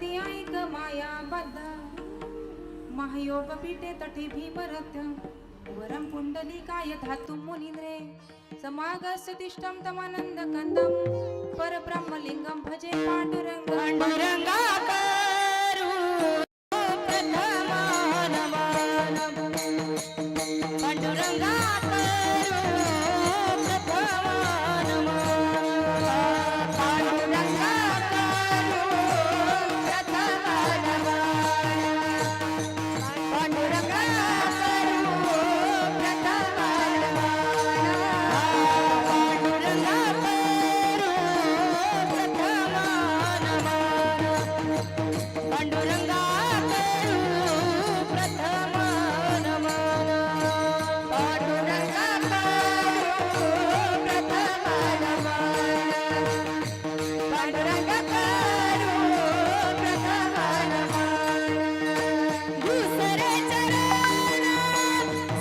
येरती ऐक माया बद्ध महायोग पीठे तटे भीमरथ वरम पुंडली काय धातु मुनिंद्रे समागस्तिष्ठम तमानंद कंदम परब्रह्मलिंगम भजे पांडुरंग पांडुरंगा करू प्रथम नमन पांडुरंगा करू प्रथम नमन पांडुरंगा करू प्रथम नमन पांडुरंगा करू प्रथम नमन पांडुरंगा करू प्रथम नमन पांडुरंगा करू प्रथम नमन पांडुरंगा करू प्रथम नमन दुसरे चरण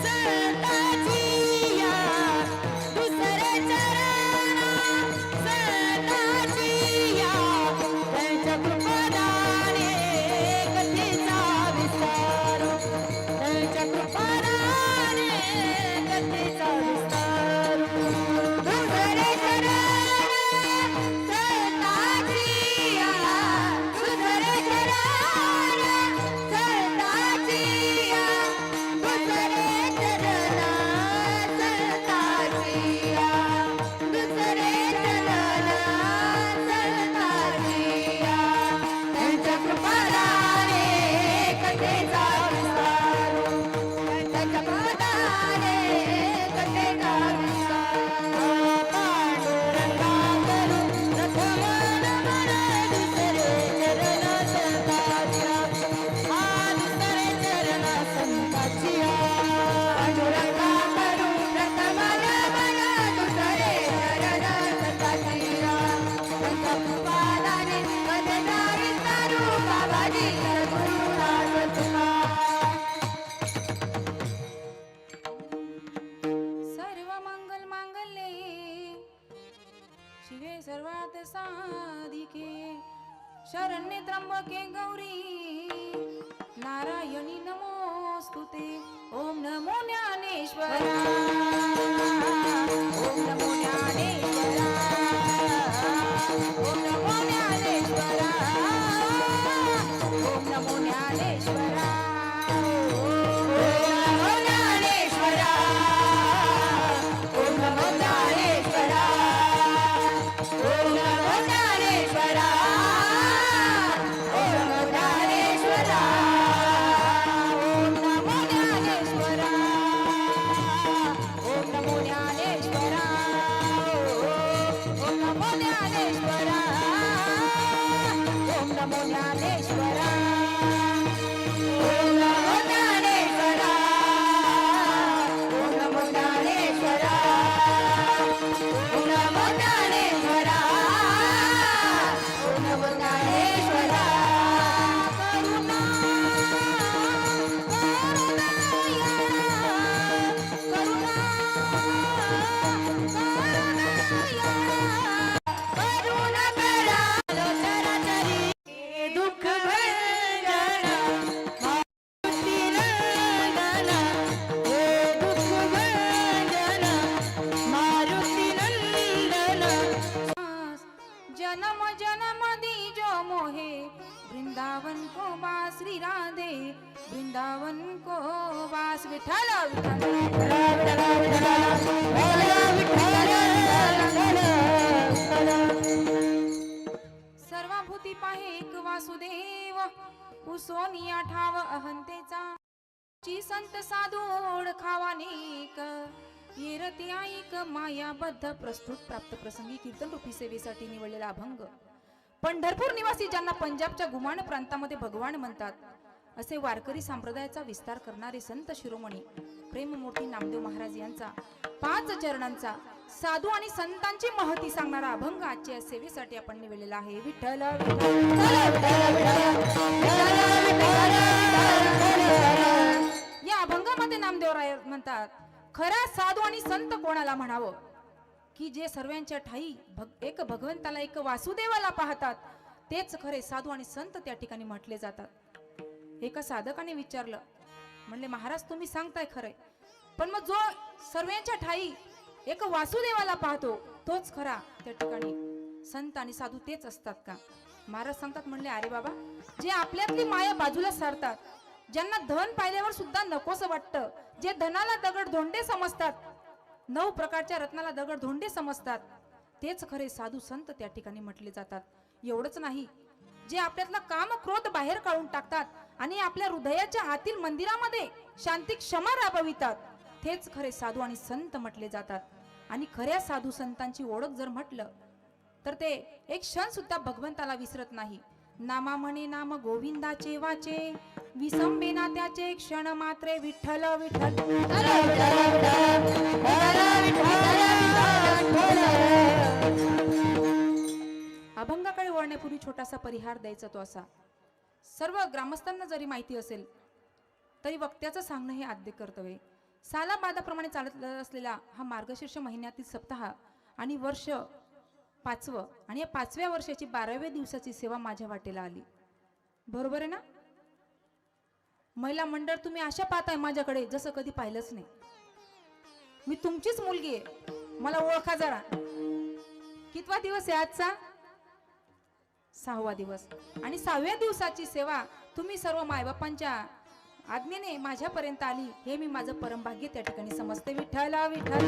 संताजिया दुसरे चरण संताजिया त्यांच्या कृपादाने कथेचा विस्तार त्यांच्या कृपादाने कथेचा विस्तार दुसरे चरण संताजिया दुसरे चरण संताजिया दुसरे चरण संताजिया दुसरे चरण संताजिया त्यांच्या कृपादाने कथेचा विस्तार त्यांच्या कृपादाने कथेचा विस्तार पांडुरंगा करू प्रथम नमन दुसरे चरण संताजिया दुसरे चरण संताजिया पांडुरंगा करू प्रथम नमन दुसरे चरण संताजिया त्यांच्या कृपादाने कथेचा विस्तार बाबाजी गुरुनाथ तुका सर्व मंगल मांगल्ये शिवे सर्वार्थ साधिके शरण्ये त्र्यंबके गौरी नारायणी नमोस्तुते ओम नमो ज्ञानेश्वरा ओम नमो ज्ञानेश्वरा ओम नमो ज्ञानेश्वरा ओम नमो ज्ञानेश्वरा ओम नमो ज्ञानेश्वरा ओम नमो ज्ञानेश्वरा ओम नमो ज्ञानेश्वरा ओम नमो ज्ञानेश्वरा ओम नमो ज्ञानेश्वरा ओम नमो ज्ञानेश्वरा ओम नमो ज्ञानेश्वरा ओम नमो ज्ञानेश्वरा ओम नमो ज्ञानेश्वरा ओम नमो ज्ञानेश्वरा ओम नमो ज्ञानेश्वरा करुणा करुण करा चराचरी हे दुःख भंजन मारुती नंदन हे दुःख भंजन मारुती नंदन जन्म जन्म दी जो मोहे वृंदावन को बास श्री राधे वृंदावन को बास विठ्ठल सर्वभूती पाहे एक वासुदेव उसोनिया ठाव अहंतेचा ची संत साधू ओळखावानेक येरती ऐक मायाबद्ध प्रस्तुत प्राप्त प्रसंगी कीर्तन रूपी सेवेसाठी निवडलेला अभंग पंढरपूर निवासी ज्यांना पंजाबच्या गुमान प्रांतामध्ये भगवान म्हणतात असे वारकरी संप्रदायाचा विस्तार करणारे संत शिरोमणी प्रेममूर्ती नामदेव महाराज यांचा 5 चरणांचा साधू आणि संतांची महती सांगणारा अभंग आजच्या सेवेसाठी आपण निवडलेला आहे विठ्ठल या अभंगामध्ये नामदेव राय म्हणतात खरा साधू आणि संत कोणाला म्हणावं की जे सर्वांच्या ठाई एक भगवंताला एक वासुदेवाला पाहतात तेच खरे साधू आणि संत त्या ठिकाणी म्हटले जातात. एका साधकाने विचारलं, म्हणले महाराज तुम्ही सांगताय खरंय, पण मग जो सर्वांच्या ठाई एक वासुदेवाला पाहतो तोच खरा त्या ठिकाणी संत आणि साधू तेच असतात का? महाराज सांगतात, म्हणले अरे बाबा, जे आपल्यातली माया बाजूला सारतात, ज्यांना धन पाहिल्यावर सुद्धा नकोस वाटतं, जे धनाला दगड धोंडे समजतात, 9 प्रकारच्या रत्नाला दगड धोंडे समजतात, तेच खरे साधू संत त्या ठिकाणी म्हटले जातात. एवढंच नाही, जे आपल्यातला काम क्रोध बाहेर काढून टाकतात आणि आपल्या हृदयाच्या आतील मंदिरामध्ये शांती क्षमा राबवितात, तेच खरे साधू आणि संत म्हटले जातात. आणि खऱ्या साधू संतांची ओळख जर म्हटलं तर ते एक क्षण सुद्धा भगवंताला विसरत नाही. नामा म्हणे नाम गोविंदाचे वाचे, विसंबेना त्याचे क्षण मात्रे विठ्ठल विठ्ठल. अभंगाकडे वळण्यापूर्वी छोटासा परिहार द्यायचा तो असा, सर्व ग्रामस्थांना जरी माहिती असेल तरी वक्त्याचं सांगणं हे आद्य कर्तव्य. सालाबादाप्रमाणे चालत असलेला हा मार्गशीर्ष महिन्यातील सप्ताह आणि वर्ष 5वं आणि या 5व्या वर्षाची 12व्या दिवसाची सेवा माझ्या वाटेला आली. बरोबर आहे ना? महिला मंडळ तुम्ही अशा पाहताय माझ्याकडे जसं कधी पाहिलंच नाही. मी तुमचीच मुलगी आहे, मला ओळखा जरा. कितवा दिवस आहे आजचा? 6वा दिवस. आणि 6व्या दिवसाची सेवा तुम्ही सर्व मायबापांच्या आज्ञेने माझ्यापर्यंत आली, हे मी माझं परमभाग्य त्या ठिकाणी समजते. विठ्ठल विठ्ठल.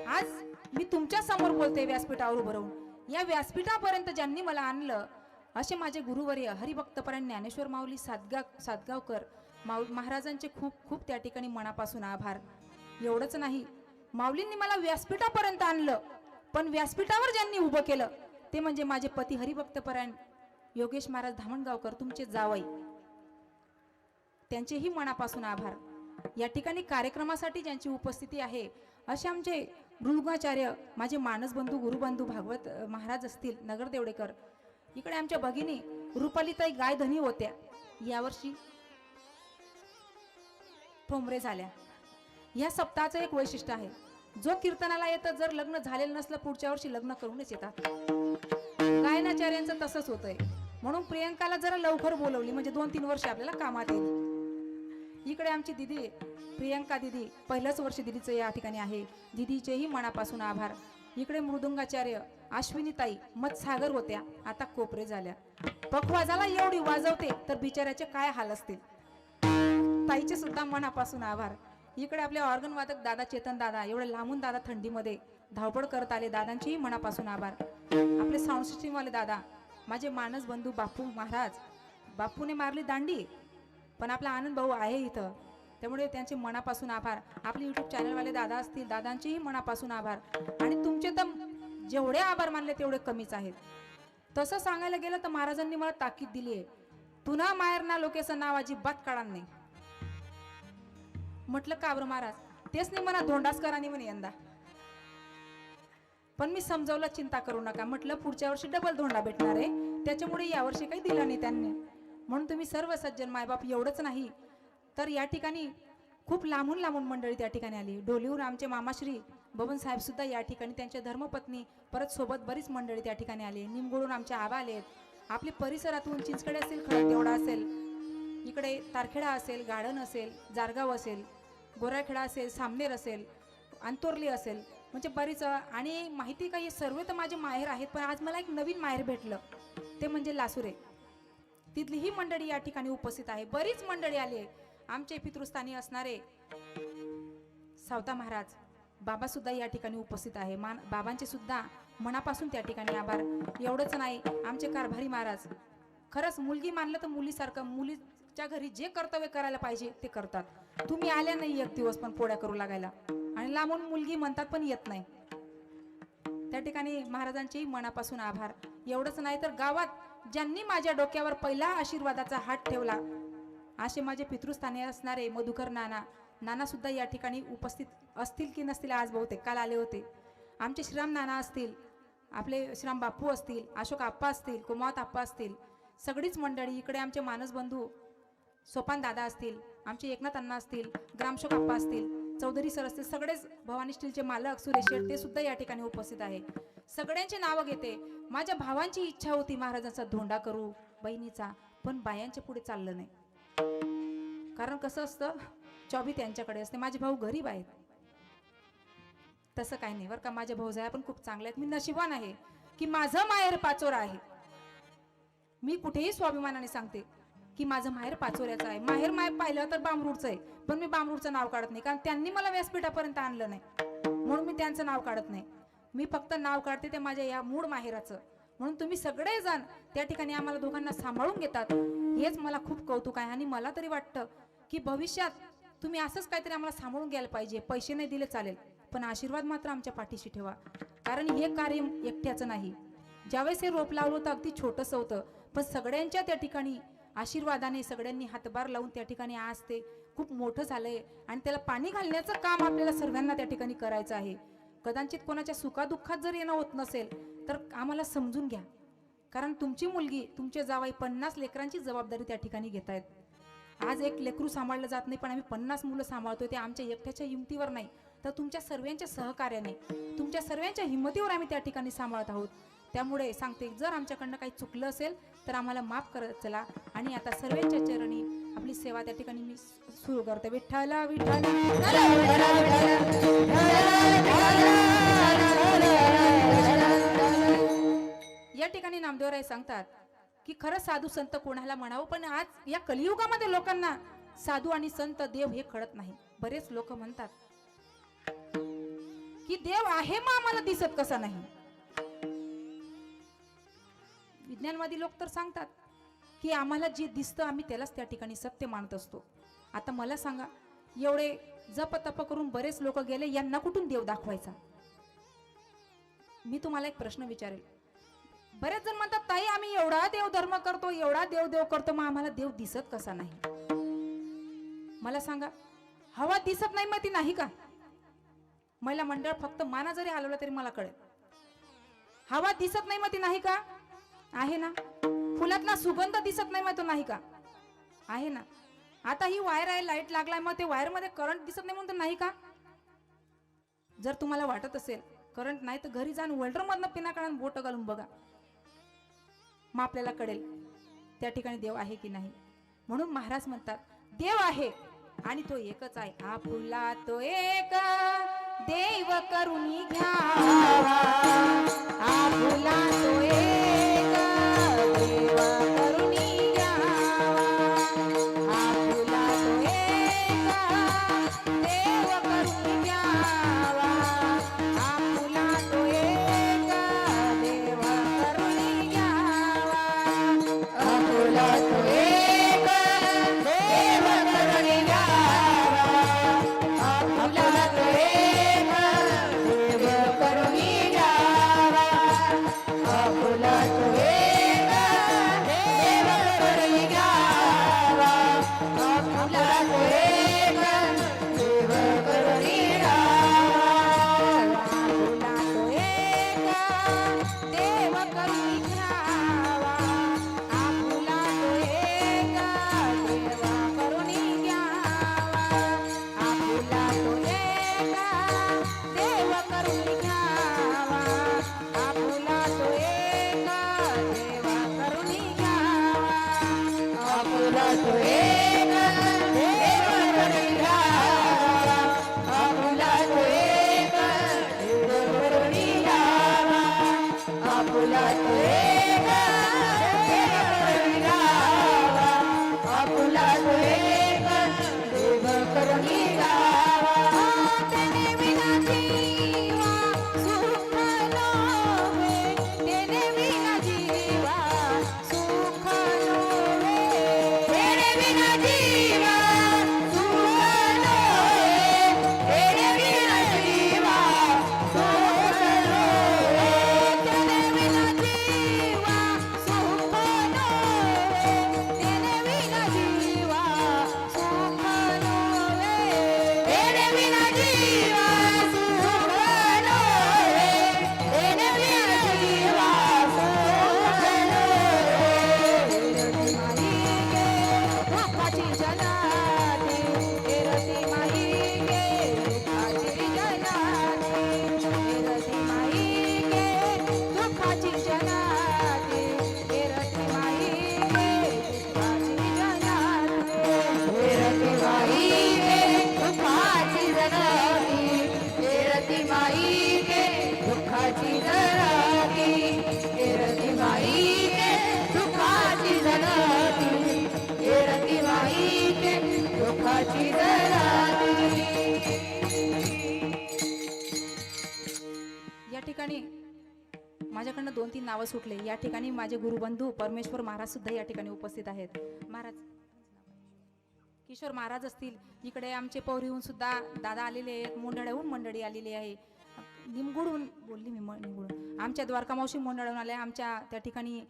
आज मी तुमच्या समोर बोलते व्यासपीठावर उभं राहून. या व्यासपीठापर्यंत ज्यांनी मला आणलं असे माझे गुरुवर्य हरिभक्तपरायण ज्ञानेश्वर माऊली सातगावकर महाराजांचे खूप खूप त्या ठिकाणी मनापासून आभार. एवढंच नाही, माऊलींनी मला व्यासपीठापर्यंत आणलं, पण व्यासपीठावर ज्यांनी उभं केलं ते म्हणजे माझे पती हरिभक्तपरायण योगेश महाराज धामणगावकर, तुमचे जावई. त्यांचेही मनापासून आभार. या ठिकाणी कार्यक्रमासाठी ज्यांची उपस्थिती आहे असे आमचे मृदुंगाचार्य, माझे मानसबंधू गुरुबंधू भागवत महाराज असतील नगरदेवडेकर. इकडे आमच्या भगिनी रुपालीताई गायधनी होत्या, यावर्षी ठोंबरे झाल्या. या सप्ताहाचं एक वैशिष्ट्य आहे, जो कीर्तनाला येतं जर लग्न झालेलं नसलं पुढच्या वर्षी लग्न करूनच येतात. गायनाचार्यांचं तसंच होतंय, म्हणून प्रियंकाला जरा लवकर बोलवली म्हणजे 2-3 वर्ष आपल्याला कामात येईल. इकडे आमची दिदी प्रियंका दिदी, पहिलंच वर्ष दिदीचं या ठिकाणी आहे, दिदीचेही मनापासून आभार. इकडे मृदुंगाचार्य अश्विनीताई मत्सागर होत्या, आता कोपरे झाल्या. पखवाजाला एवढी वाजवते तर बिचाऱ्याचे काय हाल असतील. ताईचे सुद्धा मनापासून आभार. इकडे आपले ऑर्गन वादक दादा चेतन दादा, एवढे लांबून दादा थंडीमध्ये धावपळ करत आले, दादांचेही मनापासून आभार. आपले साऊंड सिस्टीम वाले दादा, माझे मानस बंधू बापू महाराज, बापूने मारली दांडी पण आपला आनंद भाऊ आहे इथं, त्यामुळे त्यांचे मनापासून आभार. आपले युट्यूब चॅनलवाले दादा असतील, दादांचेही मनापासून आभार. आणि तुमचे तर जेवढे आभार मानले तेवढे कमीच आहेत. तसं सांगायला गेलं तर महाराजांनी मला ताकीद दिली आहे, तुना मायरना लोकेचं नाव अजिबात काढा नाही. म्हटलं का बरं महाराज? तेच नाही म्हणा धोंडासकरांनी म्हणे यंदा, पण मी समजावलं चिंता करू नका. म्हटलं पुढच्या वर्षी डबल धोंडा भेटणार आहे, त्याच्यामुळे यावर्षी काही दिला नाही त्यांनी. म्हणून तुम्ही सर्व सज्जन मायबाप, एवढंच नाही तर या ठिकाणी खूप लांबून लांबून मंडळी त्या ठिकाणी आली. डोलीहून आमचे मामाश्री बबन साहेब सुद्धा या ठिकाणी, त्यांच्या धर्मपत्नी, परत सोबत बरीच मंडळी त्या ठिकाणी आली. निमगोडून आमचे आबा आलेत, आपले परिसरातून चिंचकडे असेल, खडकदेवडा असेल, इकडे तारखेडा असेल, गार्डन असेल, जारगाव असेल, गोराखेडा असेल, सामनेर असेल, अंतोर्ली असेल, म्हणजे बरीच. आणि माहिती काही सर्व तर माझे माहेर आहेत, पण आज मला एक नवीन माहेर भेटलं, ते म्हणजे लासुरे. तिथली ही मंडळी या ठिकाणी उपस्थित आहे. बरीच मंडळी आली. आमचे पितृस्थानी असणारे सावता महाराज बाबा सुद्धा या ठिकाणी उपस्थित आहे. बाबांचे सुद्धा मनापासून त्या ठिकाणी आभार. एवढंच नाही, आमचे कारभारी महाराज खरंच मुलगी मानलं तर मुलीसारखं, मुलीच्या घरी जे कर्तव्य करायला पाहिजे ते करतात. तुम्ही आल्या नाही एक दिवस पण पोळ्या करू लागायला, आणि लांबून मुलगी म्हणतात पण येत नाही. त्या ठिकाणी महाराजांचेही मनापासून आभार. एवढंच नाही तर गावात ज्यांनी माझ्या डोक्यावर पहिला आशीर्वादाचा हात ठेवला असे माझे पितृस्थानी असणारे मधुकर नाना सुद्धा या ठिकाणी उपस्थित असतील की नसतील, आज बहुतेक काल आले होते. आमचे श्रीराम नाना असतील, आपले श्रीराम बापू असतील, अशोक आप्पा असतील, कुमावत आप्पा असतील, सगळीच मंडळी. इकडे आमचे मानस बंधू सोपान दादा असतील, आमचे एकनाथ अण्णा असतील, ग्रामशोक आप्पा असतील, चौधरी सर असतील, सगळेच भवानी स्टीलचे मालक सुरेश शेठ ते सुद्धा या ठिकाणी उपस्थित आहे. सगळ्यांची नावं घेते. माझ्या भावांची इच्छा होती महाराजांचा धोंडा करू, बहिणीचा, पण बायांच्या पुढे चाललं नाही. कारण कसं असतं, चॉबी त्यांच्याकडे असते. माझे भाऊ गरीब आहेत. तसं काही नाही बरं का, माझे भाऊ जाया पण खूप चांगले आहेत. मी नशिबान आहे की माझं माहेर पाचोरा आहे. मी कुठेही स्वाभिमानाने सांगते की माझं माहेर पाचोऱ्याचं आहे. माहेर पाहिलं तर बामरूडचं आहे, पण मी बामरूडचं नाव काढत नाही, कारण त्यांनी मला व्यासपीठापर्यंत आणलं नाही, म्हणून मी त्यांचं नाव काढत नाही. मी फक्त नाव काढते ते माझ्या या मूळ माहेराचं. म्हणून तुम्ही सगळेजण त्या ठिकाणी आम्हाला दोघांना सांभाळून घेतात, हेच मला खूप कौतुक आहे. आणि मला तरी वाटतं की भविष्यात तुम्ही असंच काहीतरी आम्हाला सांभाळून घ्यायला पाहिजे. पैसे नाही दिले चालेल, पण आशीर्वाद मात्र आमच्या पाठीशी ठेवा. कारण हे कार्य एकट्याचं नाही. ज्यावेळेस हे रोप लावलं होतं अगदी छोटंसं होतं, पण सगळ्यांच्या त्या ठिकाणी आशीर्वादाने सगळ्यांनी हातभार लावून त्या ठिकाणी आज ते खूप मोठं झालंय. आणि त्याला पाणी घालण्याचं काम आपल्याला सर्वांना त्या ठिकाणी करायचं आहे. कदाचित कोणाच्या सुखादुःखात जर येणं होत नसेल तर आम्हाला समजून घ्या, कारण तुमची मुलगी, तुमचे जावई 50 लेकरांची जबाबदारी त्या ठिकाणी घेत आहेत. आज एक लेकरू सांभाळलं जात नाही, पण आम्ही 50 मुलं सांभाळतोय. ते आमच्या एकट्याच्या हिमतीवर नाही, तर तुमच्या सर्वांच्या सहकार्याने, तुमच्या सर्वांच्या हिंमतीवर आम्ही त्या ठिकाणी सांभाळत आहोत. त्यामुळे सांगते, जर आमच्याकडनं काही चुकलं असेल तर आम्हाला माफ करत चला. आणि आता सर्वांच्या चरणी आपली सेवा त्या ठिकाणी मी सुरू करते. विठ्ठल विठ्ठल या ठिकाणी नामदेवराय सांगतात की खरं साधू संत कोणाला म्हणावं, पण आज या कलियुगामध्ये लोकांना साधू आणि संत देव हे कळत नाही. बरेच लोक म्हणतात की देव आहे मग आम्हाला दिसत कसा नाही. विज्ञानवादी लोक तर सांगतात की आम्हाला जे दिसतं आम्ही त्यालाच त्या ठिकाणी सत्य मानत असतो. आता मला सांगा, एवढे जप तप करून बरेच लोक गेले, यांना कुठून देव दाखवायचा? मी तुम्हाला एक प्रश्न विचारेल. बरेच जण म्हणतात ताई आम्ही एवढा देव धर्म करतो, एवढा देव देव करतो, मग आम्हाला देव दिसत कसा नाही? मला सांगा, हवा दिसत नाही मग ती नाही का? महिला मंडळ फक्त माना जरी हलवला तरी मला कळेल. हवा दिसत नाही मग ती नाही का? आहे ना. फुलातला सुगंध दिसत नाही मग तो नाही का? आहे ना. आता ही वायर आहे, लाईट लागलाय, मग ते वायर मध्ये करंट दिसत नाही म्हणून नाही का? जर तुम्हाला वाटत असेल करंट नाही तर घरी जाऊन वेल्डर मधनं पिना काढून बोट घालून बघा, मग आपल्याला कळेल त्या ठिकाणी देव आहे की नाही. म्हणून महाराज म्हणतात देव आहे आणि तो एकच आहे. आपुला तो एक देव करुणी घ्यावा, आपुला तो एक देव करुणी घ्यावा, आपुला तो एक देव करुणी घ्यावा, आपुला तो एक देव करुणी घ्यावा, आपुला तो एक देव करुणी घ्यावा, आपुला तो एक देव करुणी घ्यावा, आपुला दुःखाची जराती हे रती माईके दुःखाची जराती हे रती माईके दुःखाची जराती. या ठिकाणी माझ्याकडनं 2-3 नावं सुटले. या ठिकाणी माझे गुरुबंधू परमेश्वर महाराज सुद्धा या ठिकाणी उपस्थित आहेत. महाराज किशोर महाराज असतील, इकडे आमचे पौरीहून सुद्धा दादा आलेले आहेत, मोंढळ्याहून मंडळी आलेली आहे, निमगुडहून बोलली मी निमगुड आमच्या द्वारका मावशी मंडळून आल्या, आमच्या त्या ठिकाणी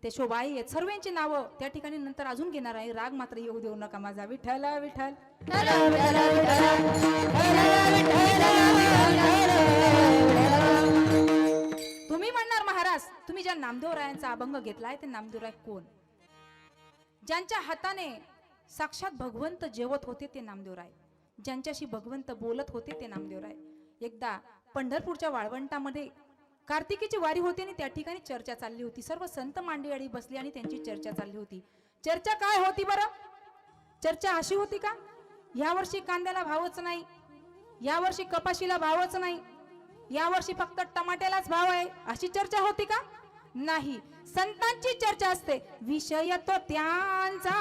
ते शोभाई आहेत. सर्वांची नावं त्या ठिकाणी नंतर अजून घेणार आहे. राग मात्र येऊ देऊ नका माझा. विठ्ठल विठ्ठल तुम्ही म्हणणार महाराज तुम्ही ज्या नामदेवरायांचा अभंग घेतलाय ते नामदेवराय कोण? ज्यांच्या हाताने साक्षात भगवंत जेवत होते ते नामदेवराय, ज्यांच्याशी भगवंत बोलत होते ते नामदेवराय. एकदा पंढरपूरच्या वाळवंटामध्ये कार्तिकीची वारी होती आणि त्या ठिकाणी चर्चा चालली होती. सर्व संत मांडळी बसली आणि त्यांची चर्चा चालली होती. चर्चा काय होती बरं? चर्चा अशी होती का यावर्षी कांद्याला भावच नाही, यावर्षी कपाशीला भावच नाही, यावर्षी फक्त टमाट्यालाच भाव आहे, अशी चर्चा होती का? नाही. संतांची चर्चा असते. विषय तो त्यांचा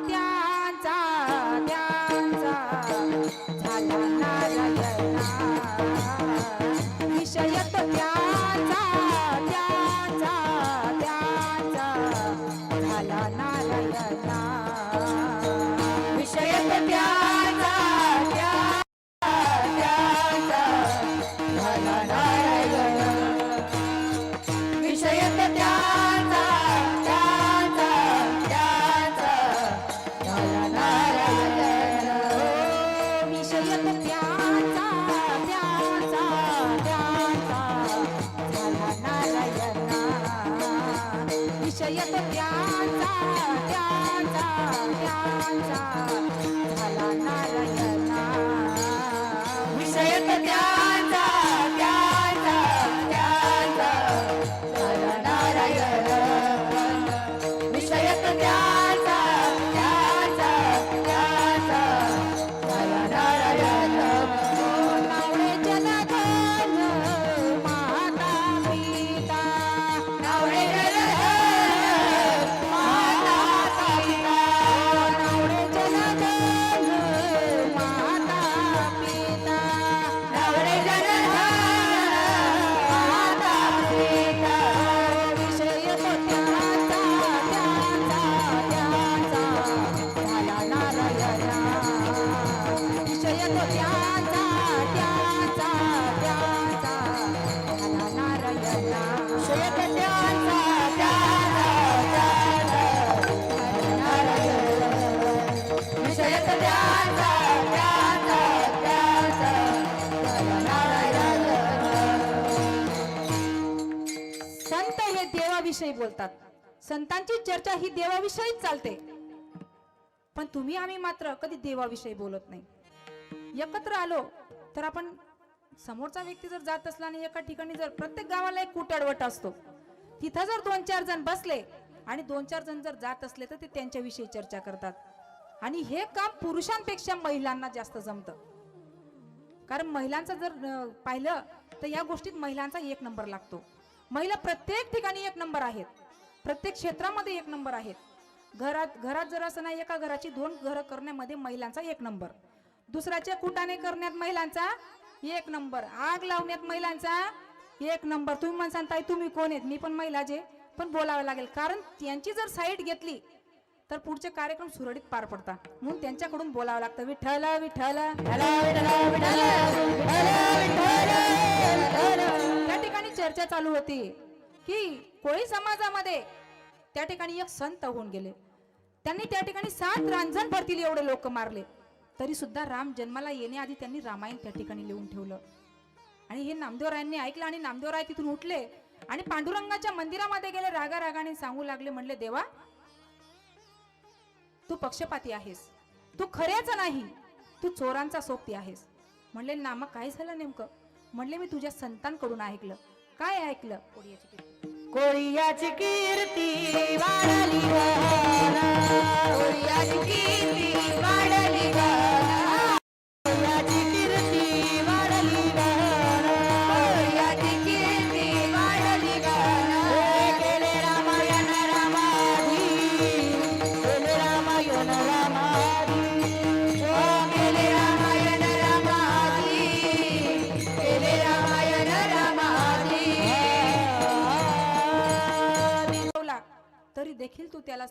त्यांचा त्यांचा झाला नारायणा, विषय तो त्यांचा त्यांचा त्यांचा झाला नारायणा, विषय तो त्यांचा त्यांचा झाला नारायण, विषय तो त्यांचा त्यांचा त्यांचा झाला नारायण, विषय तो त्यांचा त्यांचा त्यांचा झाला नारायणा, विषय तो त्यांचा त्यांचा त्यांचा झाला नारायणा, विषय तो त्यांचा त्यांचा त्यांचा झाला नारायण, विषय तो त्यांचा त्यांचा त्यांचा झाला नारायण. नावळे जनार्दन माता पिता, नावळे जनार्दन माता पिता, नावळे जनार्दन माता पिता, नावळे जनार्दन माता पिता, विषय तो त्यांचा त्यांचा त्यांचा झाला नारायणा, विषय तो त्यांचा त्यांचा त्यांचा झाला नारायणा, विषय तो त्यांचा त्यांचा त्यांचा झाला नारायण, विषय तो त्यांचा त्यांचा त्यांचा झाला नारायण. संत हे देवाविषयी बोलतात. संतांची चर्चा ही देवाविषयीच चालते, पण तुम्ही आम्ही मात्र कधी देवाविषयी बोलत नाही. एकत्र आलो तर आपण समोरचा व्यक्ती जर जात असला आणि एका ठिकाणी जर प्रत्येक गावाला एक कुटडवट असतो, तिथं जर 2-4 जण बसले आणि 2-4 जण जर जात असले तर ते त्यांच्याविषयी चर्चा करतात. आणि हे काम पुरुषांपेक्षा महिलांना जास्त जमतं. कारण महिलांचं जर पाहिलं तर या गोष्टीत महिलांचा 1 नंबर लागतो. महिला प्रत्येक ठिकाणी 1 नंबर आहेत, प्रत्येक क्षेत्रामध्ये 1 नंबर आहेत. घरात जर असं नाही, एका घराची 2 घरं करण्यामध्ये महिलांचा 1 नंबर, दुसऱ्याच्या कुटाने करण्यात महिलांचा 1 नंबर, आग लावण्यात महिलांचा 1 नंबर. तुम्ही म्हणसान ताई तुम्ही कोण आहेत? मी पण महिलाच आहे, पण बोलावं लागेल, कारण त्यांची जर साईड घेतली तर पुढचे कार्यक्रम सुरळीत पार पडतात. म्हणून त्यांच्याकडून बोलावं लागतं. विठ्ठल विठ्ठल त्या ठिकाणी चर्चा चालू होती की कोळी समाजामध्ये त्या ठिकाणी एक संत होऊन गेले. त्यांनी त्या ठिकाणी 7 रांजण भरतील एवढे लोक मारले, तरी सुद्धा राम जन्माला येण्याआधी त्यांनी रामायण त्या ठिकाणी लिहून ठेवलं. आणि हे नामदेवरायांनी ऐकलं आणि नामदेवराय तिथून उठले आणि पांडुरंगाच्या मंदिरामध्ये गेले. रागारागाने सांगू लागले, म्हणले देवा तू पक्षपाती आहेस, तू खऱ्याचा नाही, तू चोरांचा सोबती आहेस. म्हणले नामा काय झालं नेमकं? म्हणले मी तुझ्या संतांकडून ऐकलं. काय ऐकलं? कोळियाची कीर्ती वाढली गं, कोळियाची कीर्ती वाढली गं, कोळियाची कीर्ती वाढली गं, कोळियाची कीर्ती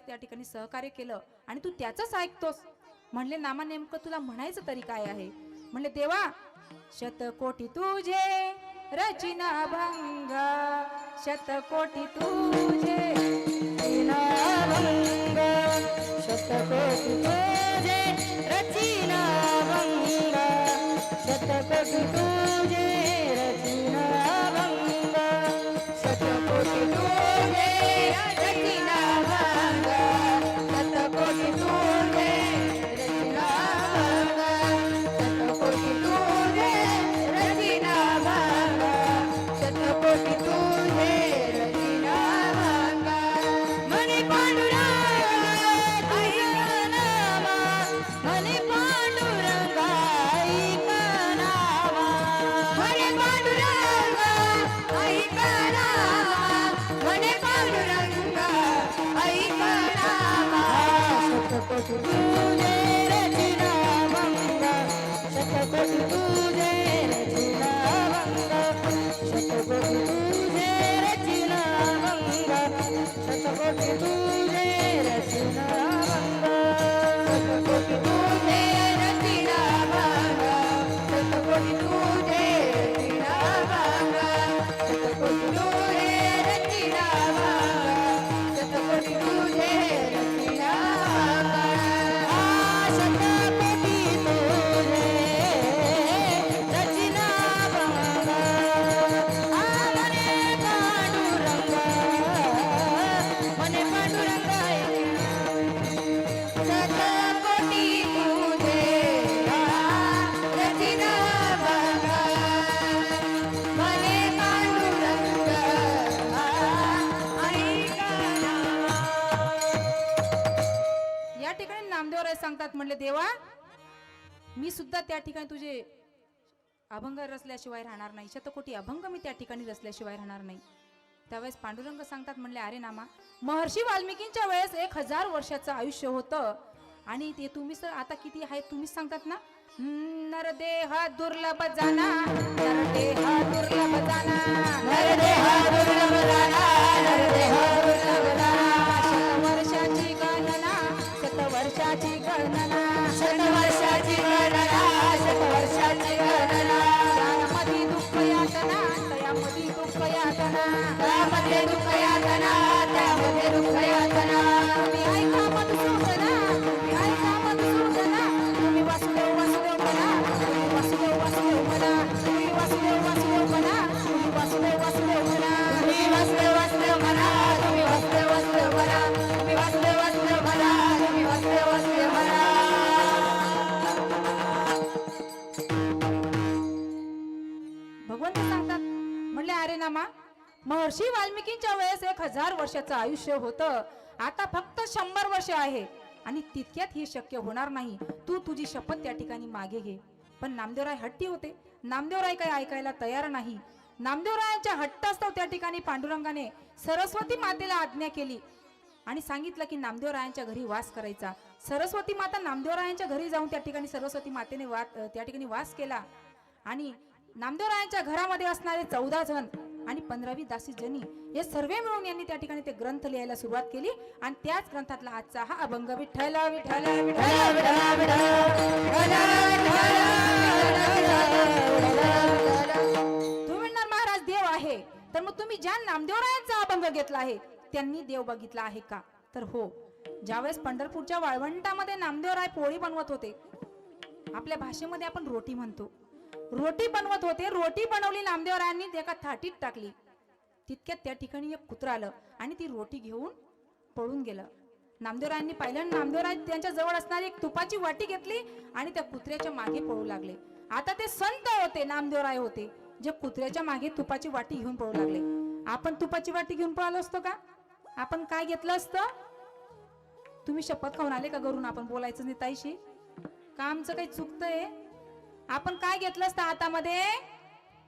त्या ठिकाणी सहकार्य केलं आणि तू त्याचंच ऐकतोस. म्हणले नामा नेमकं तुला म्हणायचं तरी काय आहे? म्हणले देवा शतकोटी तुझे रचिना भंग, शतकोटी तुझे रचिना भंग, शतकोटी तुझे रचिना भंग, शतकोटी तुझे रचिना भंग, शतकोटी तुझे रचिना भंग, शतकोटी तुझे रचिना भंग, शतकोटी तुझे रचिना भंग, शतकोटी तुझे रचिना भंग. मने पांडुरंग ऐका नामा, मने पांडुरंग ऐका नामा, मने पांडुरंग ऐका नामा, मने पांडुरंग ऐका नामा. शतकोटी तुझे रचिना भंग, शतकोटी तुझे रचिना भंग, शतकोटी तुझे रचिना भंग, शतकोटी तुझे रचिना भंग, शतकोटी तुझे रचिना भंग, शतकोटी तुझे रचिना भंग, शतकोटी तुझे रचिना भंग, शतकोटी तुझे रचिना भंग. शतकोटी तुझे रचिना भंग, मने पांडुरंग, मने पांडुरंग शतकोटी तुझे रचिना भंग, मने पांडुरंग ऐका नामा. या ठिकाणी नामदेवराय सांगतात म्हणले देवा मी सुद्धा त्या ठिकाणी तुझे अभंग रचल्याशिवाय राहणार नाही, शतकोटी अभंग मी त्या ठिकाणी रचल्याशिवाय राहणार नाही. त्यावेळेस पांडुरंग सांगतात म्हणले अरे नामा महर्षी वाल्मिकींच्या वेळेस 1000 वर्षाचं आयुष्य होतं आणि ते तुम्ही सर आता किती आहे तुम्हीच सांगतात ना. नरदेह दुर्लभ जाना, नरदेह दुर्लभ जाना, नरदेह दुर्लभ जाना, नरदेह दुर्लभ जाना. शतवर्षाची गणना, शतवर्षाची गणना, शतवर्षाची गणना, शतवर्षाची गणना. त्यामध्ये दुःख यातना, त्यामध्ये दुःख यातना, त्यामध्ये दुःख यातना, त्यामध्ये दुःख यातना. तुम्ही ऐका मधुसूदना, तुम्ही ऐका मधुसूदना, तुम्ही वासुदेव वासुदेव म्हणा, तुम्ही वासुदेव वासुदेव म्हणा, तुम्ही वासुदेव वासुदेव म्हणा, तुम्ही वासुदेव वासुदेव म्हणा. तुम्ही वासुदेव वासुदेव म्हणा, तुम्ही वासुदेव वासुदेव म्हणा, तुम्ही वासुदेव वासुदेव म्हणा, तुम्ही वासुदेव वासुदेव म्हणा. भगवंत सांगतात म्हणले अरे नामा महर्षी वाल्मिकींच्या वेळेस 1000 वर्षाचं आयुष्य होतं, आता फक्त 100 वर्ष आहे आणि तितक्यात हे शक्य होणार नाही. तू तुझी शपथ त्या ठिकाणी मागे घे. पण नामदेवराय हट्टी होते. नामदेवराय काय ऐकायला तयार नाही. नामदेवरायांच्या हट्ट असतो त्या ठिकाणी पांडुरंगाने सरस्वती मातेला आज्ञा केली आणि सांगितलं की नामदेवरायांच्या घरी वास करायचा. सरस्वती माता नामदेवरायांच्या घरी जाऊन त्या ठिकाणी सरस्वती मातेने त्या ठिकाणी वास केला आणि नामदेवरायांच्या घरामध्ये असणारे 14 जण आणि 15वी दासी जनी हे सर्व मिळून यांनी त्या ठिकाणी ते ग्रंथ लिहायला सुरुवात केली आणि त्याच ग्रंथातला आजचा हा अभंग विठ्ठल विठ्ठल विठ्ठल. तुम्ही म्हणणार महाराज देव आहे तर मग तुम्ही ज्या नामदेवरायांचा अभंग घेतला आहे त्यांनी देव बघितला आहे का? तर हो. ज्यावेळेस पंढरपूरच्या वाळवंटामध्ये नामदेवराय पोळी बनवत होते, आपल्या भाषेमध्ये आपण रोटी म्हणतो, रोटी बनवत होते. रोटी बनवली नामदेवरायांनी एका थाटीत टाकली. तितक्यात त्या ठिकाणी एक कुत्रा आलं आणि ती रोटी घेऊन पळून गेलं. नामदेवरायांनी पाहिलं, नामदेवराय त्यांच्या जवळ असणारी एक तुपाची वाटी घेतली आणि त्या कुत्र्याच्या मागे पळू लागले. आता ते संत होते, नामदेवराय होते, जे कुत्र्याच्या मागे तुपाची वाटी घेऊन पळू लागले. आपण तुपाची वाटी घेऊन पळालो असतो का? आपण काय घेतलं असतं? तुम्ही शपथ खाऊन आले का घरून? आपण बोलायचं नाही ताईशी का? आमचं काही चुकतंय? आपण काय घेतलं असतं हातामध्ये?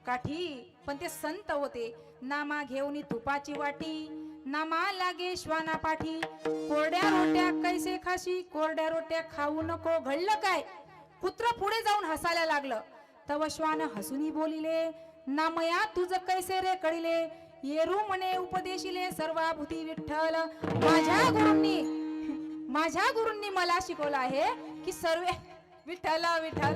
काठी. पण ते संत होते. नामा घेऊन तुपाची वाटी, नामा लागे श्वाना पाठी. कोरड्या रोट्या कैसे खाशी, कोरड्या रोट्या खाऊ नको. घडलं काय? कुत्र पुढे जाऊन हसायला लागलं. तव श्वान हसूनी बोलिले, नामया तुझ कैसे रे कळिले. येरू म्हणे उपदेशिले सर्वाभूती विठ्ठल. माझ्या गुरूंनी माझ्या गुरूंनी मला शिकवलं आहे की सर्व विठ्ठल विठ्ठल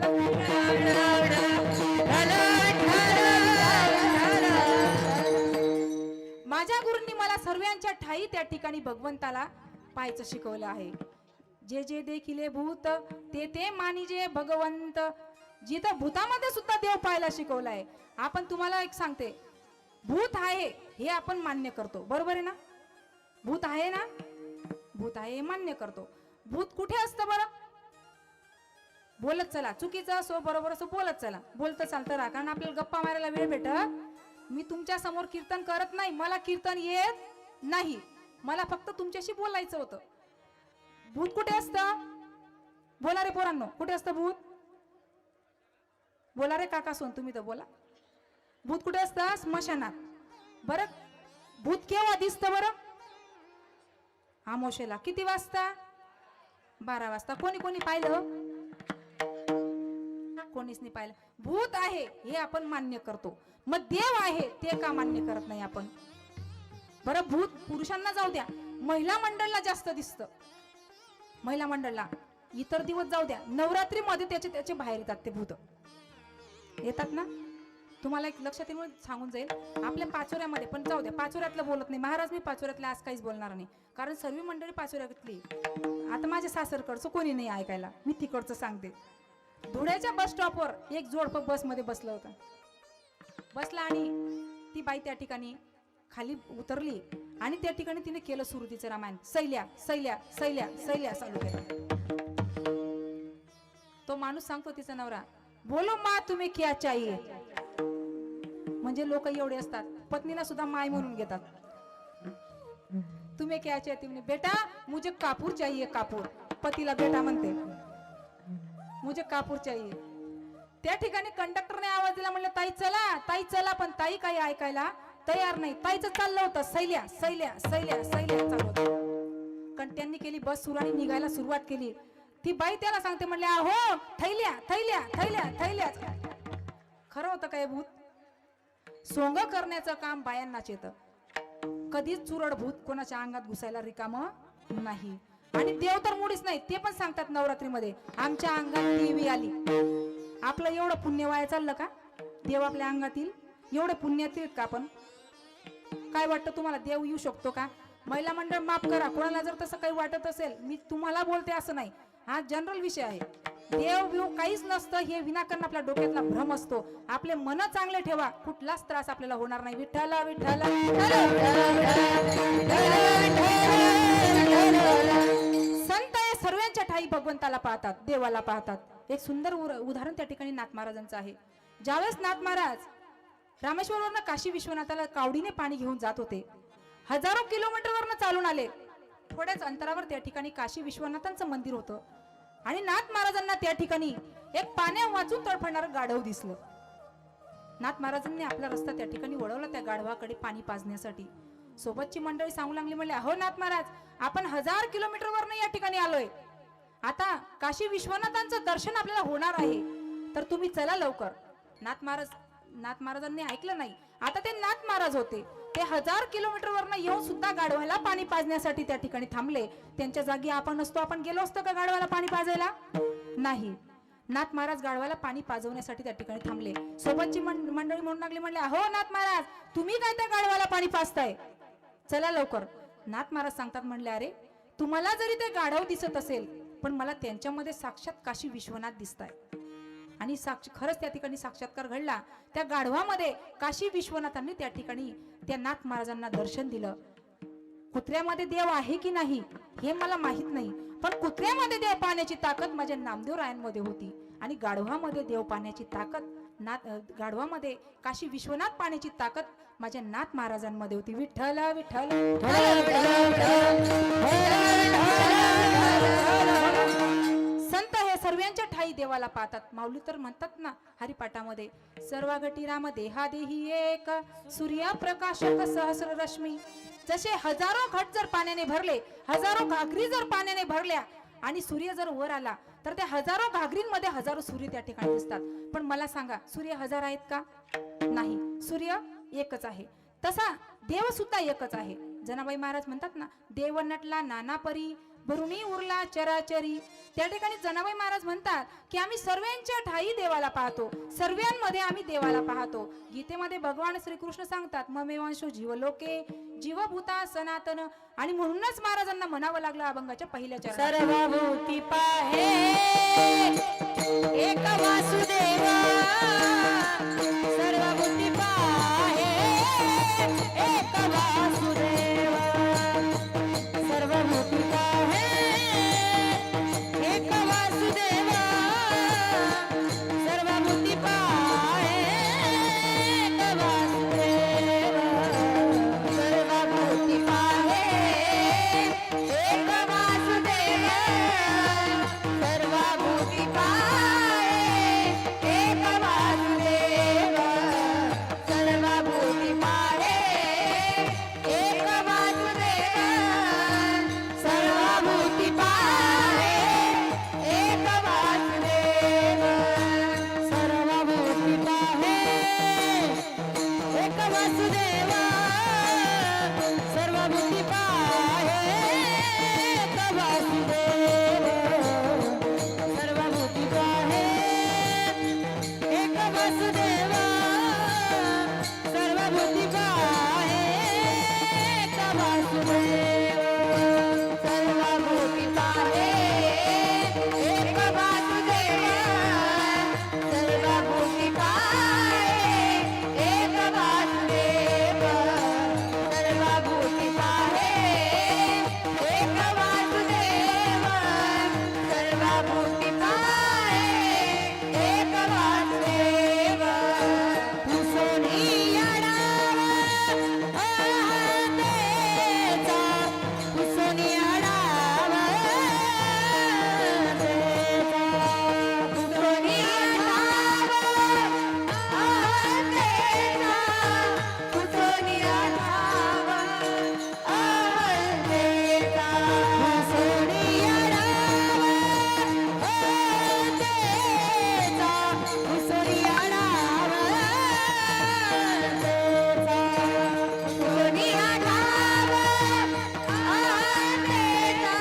माझ्या गुरूंनी मला सर्वांच्या ठाई त्या ठिकाणी भगवंताला पाहायचं शिकवलं आहे. जे जे देखिले भूत ते ते मानिजे भगवंत. जिथं भूतामध्ये सुद्धा देव पाहायला शिकवलाय. आपण तुम्हाला एक सांगते, भूत आहे हे आपण मान्य करतो, बरोबर आहे ना? भूत आहे ना, भूत आहे हे मान्य करतो. भूत कुठे असतं बरं? बोलत चला, चुकीचं असो बरोबर असो बोलत चला, बोलतं चालतं राहा, कारण आपल्याला गप्पा मारायला वेळ भेटत. मी तुमच्या समोर कीर्तन करत नाही, मला कीर्तन येत नाही, मला फक्त तुमच्याशी बोलायचं होतं. भूत कुठे असतं? बोला रे पोरांनो, कुठे असतं भूत? बोला रे काका सोन, तुम्ही तर बोला. भूत कुठे असतं? स्मशानात. बरं, भूत केव्हा दिसतं बरं? आमोशेला. किती वाजता? 12 वाजता. कोणी कोणी पाहिलं? कोणीच नाही पाहिलं. भूत आहे हे आपण मान्य करतो, मग देव आहे ते का मान्य करत नाही आपण? बरं, भूत पुरुषांना जाऊ द्या, महिला मंडळला जास्त दिसतं. महिला मंडळला इतर दिवस जाऊ द्या, नवरात्री मध्ये त्याचे बाहेर येतात ते भूत. येतात ना? तुम्हाला एक लक्षात येऊन सांगून जाईल, आपल्या पाचोऱ्यामध्ये पण जाऊ द्या, पाचोऱ्यातलं बोलत नाही महाराज, मी पाचोऱ्यातलं आज काहीच बोलणार नाही, कारण सर्व मंडळी पाचोऱ्यातली. आता माझ्या सासरकडचं कोणी नाही ऐकायला, मी तिकडचं सांगते. धुळ्याच्या बस स्टॉपवर एक जोडप बसमध्ये बसलं होतं. बसला आणि ती बाई त्या ठिकाणी खाली उतरली आणि त्या ठिकाणी तिने केलं सुरू तिचं रामायण. सैल्या सैल्या सैल्या सैल्या चालू केलं. तो माणूस सांगतो तिचा नवरा, बोलो मा तुम्ही क्या चाहिए. म्हणजे लोक एवढे असतात, पत्नीला सुद्धा माय म्हणून घेतात. तुम्ही क्या चाहिए म्हणे, बेटा मुझे कापूर चाहिए कापूर. पतीला बेटा म्हणते, मुझे कापूर चाहिए. त्या ठिकाणी कंडक्टरने आवाज दिला, म्हणलं ताई चला ताई चला, पण ताई काही ऐकायला तयार नाही. ताईचं चाललं होतं सैल्या सैल्या सैल्या सैल्या चालू होतं. कारण त्यांनी केली बस सुरू आणि निघायला सुरुवात केली. ती बाई त्याला सांगते, म्हणले अहो थैल्या थैल्या थैल्या थैल्या. खरं होतं काय? भूत सोंग करण्याचं काम बायांनाच येतं. कधीच चुरड भूत कोणाच्या अंगात घुसायला रिकामं नाही. आणि देव तर मुळीच नाही. ते पण सांगतात नवरात्रीमध्ये, आमच्या अंगात देवी आली. आपलं एवढं पुण्य वाया चाललं का? देव आपल्या अंगातील एवढं पुण्यातील का? आपण काय वाटतं तुम्हाला, देव येऊ शकतो का? महिला मंडळ माफ करा, कोणाला जर तसं काही वाटत असेल, मी तुम्हाला बोलते असं नाही, हा जनरल विषय आहे. देव बिव काहीच नसतं, हे विनाकारण आपल्या डोक्यातला भ्रम असतो. आपले मन चांगले ठेवा, कुठलाच त्रास आपल्याला होणार नाही. विठ्ठल विठ्ठल. संत हे सर्वांच्या ठाई भगवंताला पाहतात, देवाला पाहतात. एक सुंदर उदाहरण त्या ठिकाणी नाथ महाराजांचं आहे. ज्यावेळेस नाथ महाराज रामेश्वरवरनं काशी विश्वनाथाला कावडीने पाणी घेऊन जात होते, हजारो किलोमीटरवरनं चालून आले. थोड्याच अंतरावर त्या ठिकाणी काशी विश्वनाथांचं मंदिर होतं आणि नाथ महाराजांना त्या ठिकाणी एक पाण्या वाचून तडफडणारं गाढव दिसलं. नाथ महाराजांनी आपला रस्ता त्या ठिकाणी वळवला त्या गाढवाकडे पाणी पाजण्यासाठी. सोबतची मंडळी सांगू लागली, म्हणले अहो नाथ महाराज, आपण 1000 किलोमीटरवरनं या ठिकाणी आलोय, आता काशी विश्वनाथांचं दर्शन आपल्याला होणार आहे, तर तुम्ही चला लवकर. नाथ महाराजांनी ऐकलं नाही. आता ते नाथ महाराज होते, ते 1000 किलोमीटरवरनं येऊन सुद्धा गाढवाला पाणी पाजण्यासाठी त्या ठिकाणी थांबले. त्यांच्या जागी आपण असतो, आपण गेलो असतो का गाढवाला पाणी पाजायला? नाही. नाथ महाराज गाढवाला पाणी पाजवण्यासाठी त्या ठिकाणी थांबले. सोबतची मंडळी म्हणून लागली, म्हणले अहो नाथ महाराज, तुम्ही काय त्या गाढवाला पाणी पाजताय, चला लवकर. नाथ महाराज सांगतात, म्हणले अरे तुम्हाला जरी ते गाढव दिसत असेल, पण मला त्यांच्यामध्ये साक्षात काशी विश्वनाथ दिसताय. आणि खरंच त्या ठिकाणी साक्षात्कार घडला. त्या गाढवामध्ये काशी विश्वनाथांनी त्या ठिकाणी त्या नाथ महाराजांना दर्शन दिलं. कुत्र्यामध्ये देव आहे की नाही हे मला माहित नाही, पण कुत्र्यामध्ये देव पाहण्याची ताकद माझ्या नामदेव रायांमध्ये होती आणि गाढवामध्ये देव पाहण्याची ताकद गाढवामध्ये काशी विश्वनाथ पाहण्याची ताकद माझ्या नाथ महाराजांमध्ये होती. विठ्ठल विठ्ठल. संत हे सर्वांच्या ठाई देवाला पाहतात. माऊली तर म्हणतात ना हरिपाठामध्ये, सर्व घटी राम देहा देही एक, सूर्य प्रकाशक सहस्र रश्मी. जसे हजारो घट जर पाण्याने भरले, हजारो घागरी जर पाण्याने भरल्या आणि सूर्य जर वर आला, तर त्या हजारो घागरींमध्ये हजारो सूर्य त्या ठिकाणी दिसतात. पण मला सांगा, सूर्य 1000 आहेत का? नाही, सूर्य एकच आहे. तसा देव सुद्धा एकच आहे. जनाबाई महाराज म्हणतात ना, देव नटला नाना परी, भरुणी उरला चराचरी. त्या ठिकाणी जनाबाई महाराज म्हणतात की आम्ही सर्वांच्या ठाई देवाला पाहतो, सर्वांमध्ये आम्ही देवाला पाहतो. गीतेमध्ये भगवान श्रीकृष्ण सांगतात ममेवांशो जीवलोके जीवभूता सनातन. आणि म्हणूनच महाराजांना म्हणावं लागलं अभंगाच्या पहिल्या चरणात, सर्वभूती पाहे एक वासुदेवा. सर्वभूती पाहे एक वासुदेवा. सर्वभूती पाहे एक वासुदेवा. सर्वभूती पाहे एक वासुदेवा. सर्वभूती पाहे एक वासुदेवा. सर्वभूती पाहे एक वासुदेवा. सर्वभूती पाहे एक वासुदेवा. सर्वभूती पाहे एक वासुदेवा. सर्वभूती पाहे एक वासुदेवा. सर्वभूती पाहे एक वासुदेवा. सर्वभूती पाहे एक वासुदेवा. सर्वभूती पाहे एक वासुदेवा. सर्वभूती पाहे एक वासुदेवा. सर्वभूती पाहे एक वासुदेवा. सर्वभूती पाहे एक वासुदेवा. सर्वभूती पाहे एक वासुदेवा. पुसोनी आडावा अहंतेचा. पुसोनी आडावा अहंतेचा. पुसोनी आडावा अहंतेचा. पुसोनी आडावा अहंतेचा. पुसोनी आडावा अहंतेचा. पुसोनी आडावा अहंतेचा. पुसोनी आडावा अहंतेचा.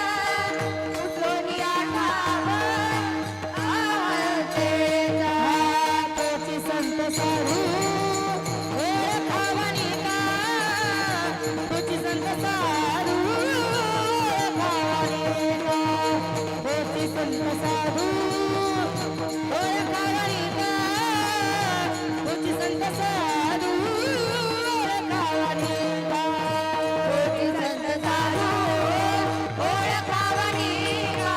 पुसोनी आडावा अहंतेचा. तोची संत साधू ओळखावणी का. तोची संत साधू ओळखावणी का. तोची संत साधू ओळखावणी का. तोची संत साधू ओळखावणी का. तोची संत साधू ओळखावणी का.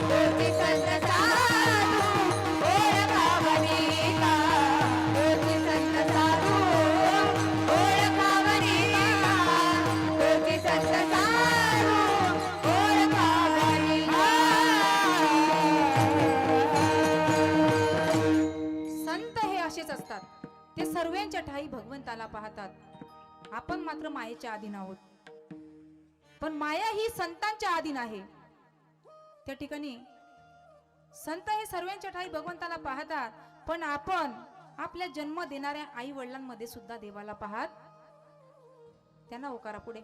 तोची संत साधू ओळखावणी का. तोची संत साधू ओळखावणी का. तोची संत साधू ओळखावणी का. संत हे असेच असतात, ते सर्वांच्या ठाई भगवंताला पाहतात. आपण मात्र मायेच्या अधीन आहोत, पण माया ही संतांच्या अधीन आहे. त्या ठिकाणी संत हे सर्वांच्या ठाई भगवंताला पाहतात, पण आपण आपल्या जन्म देणाऱ्या आई वडिलांमध्ये सुद्धा देवाला पाहत त्यांना होकारा पुढे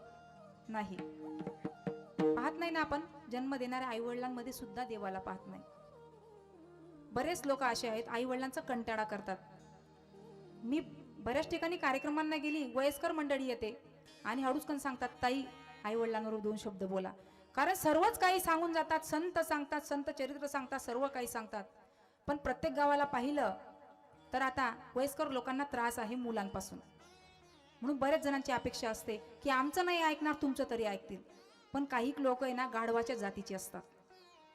नाही पाहत नाही ना. आपण जन्म देणाऱ्या आई वडिलांमध्ये सुद्धा देवाला पाहत नाही. बरेच लोक असे आहेत आई वडिलांचा कंटाळा करतात. मी बऱ्याच ठिकाणी कार्यक्रमांना गेली, वयस्कर मंडळी येते आणि हळूचकन सांगतात ताई आई वडिलांवर 2 शब्द बोला. कारण सर्वच काही सांगून जातात, संत सांगतात, संत चरित्र सांगतात, सर्व काही सांगतात. पण प्रत्येक गावाला पाहिलं तर आता वयस्कर लोकांना त्रास आहे मुलांपासून. म्हणून बरेच जणांची अपेक्षा असते की आमचं नाही ऐकणार, तुमचं तरी ऐकतील. पण काही लोक आहे ना गाढवाच्या जातीचे असतात,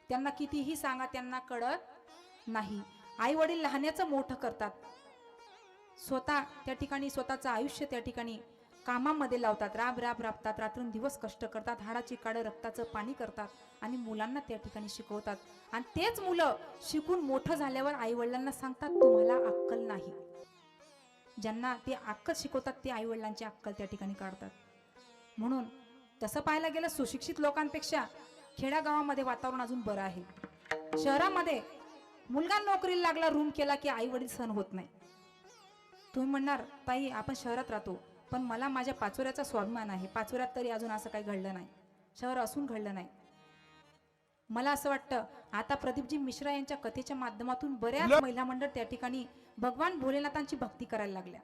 त्यांना कितीही सांगा त्यांना कळत नाही. आई वडील लहानाचं मोठं करतात, स्वतः त्या ठिकाणी स्वतःचं आयुष्य त्या ठिकाणी कामामध्ये लावतात, राबतात, रात्रंदिवस कष्ट करतात, हाडाची काढ रक्ताचं पाणी करतात आणि मुलांना त्या ठिकाणी शिकवतात. आणि तेच मुलं शिकून मोठं झाल्यावर आई वडिलांना सांगतात तुम्हाला अक्कल नाही. ज्यांना ते अक्कल शिकवतात ते आई वडिलांची अक्कल त्या ठिकाणी काढतात. म्हणून तसं पाहायला गेलं सुशिक्षित लोकांपेक्षा खेड्यागावामध्ये वातावरण अजून बरं आहे. शहरामध्ये मुलगा नोकरीला लागला, रूम केला की आई वडील सहन होत नाही. तुम्ही म्हणणार ताई आपण शहरात राहतो, पण मला माझ्या पाचोऱ्याचा स्वाभिमान आहे, पाचोऱ्यात तरी अजून असं काही घडलं नाही, शहर असून घडलं नाही. मला असं वाटतं आता प्रदीपजी मिश्रा यांच्या कथेच्या माध्यमातून बऱ्याच महिला मंडळ त्या ठिकाणी भगवान भोलेनाथांची भक्ती करायला लागल्या.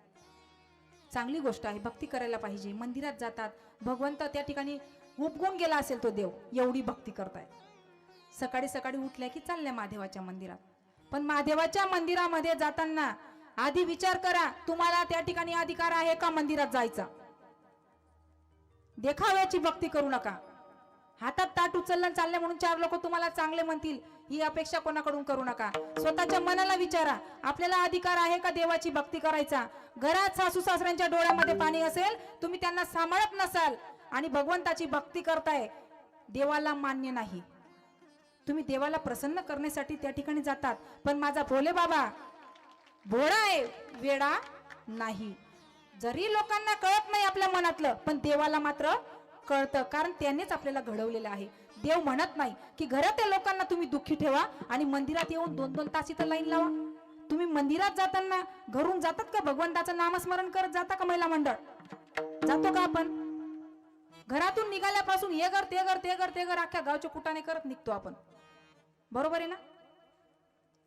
चांगली गोष्ट आहे, भक्ती करायला पाहिजे. मंदिरात जातात, भगवंत त्या ठिकाणी उपगून गेला असेल तो देव, एवढी भक्ती करताय. सकाळी सकाळी उठल्या की चालल्या महादेवाच्या मंदिरात. पण महादेवाच्या मंदिरामध्ये जाताना आधी विचार करा, तुम्हाला त्या ठिकाणी अधिकार आहे का मंदिरात जायचा? देखाव्याची भक्ती करू नका. हातात ताट उचललं चालले म्हणून 4 लोक तुम्हाला चांगले म्हणतील ही अपेक्षा कोणाकडून करू नका. स्वतःच्या मनाला विचारा, आपल्याला अधिकार आहे का देवाची भक्ती करायचा? घरात सासू सासऱ्यांच्या डोळ्यामध्ये पाणी असेल, तुम्ही त्यांना सांभाळत नसाल आणि भगवंताची भक्ती करताय, देवाला मान्य नाही. तुम्ही देवाला प्रसन्न करण्यासाठी त्या ठिकाणी जातात, पण माझा भोले बाबा भोळा आहे, वेडा नाही. जरी लोकांना कळत नाही आपल्या मनातलं, पण देवाला मात्र कळतं, कारण त्यांनीच आपल्याला घडवलेलं आहे. देव म्हणत नाही की घरात लोकांना तुम्ही दुःखी ठेवा आणि मंदिरात येऊन 2-2 तास इथं लाईन लावा. तुम्ही मंदिरात जाताना घरून जातात का भगवंताचं नामस्मरण करत जाता का? महिला मंडळ जातो का आपण? घरातून निघाल्यापासून हे घर ते घर ते घर ते घर अख्ख्या गावचे कुटाने करत निघतो आपण, बरोबर आहे ना?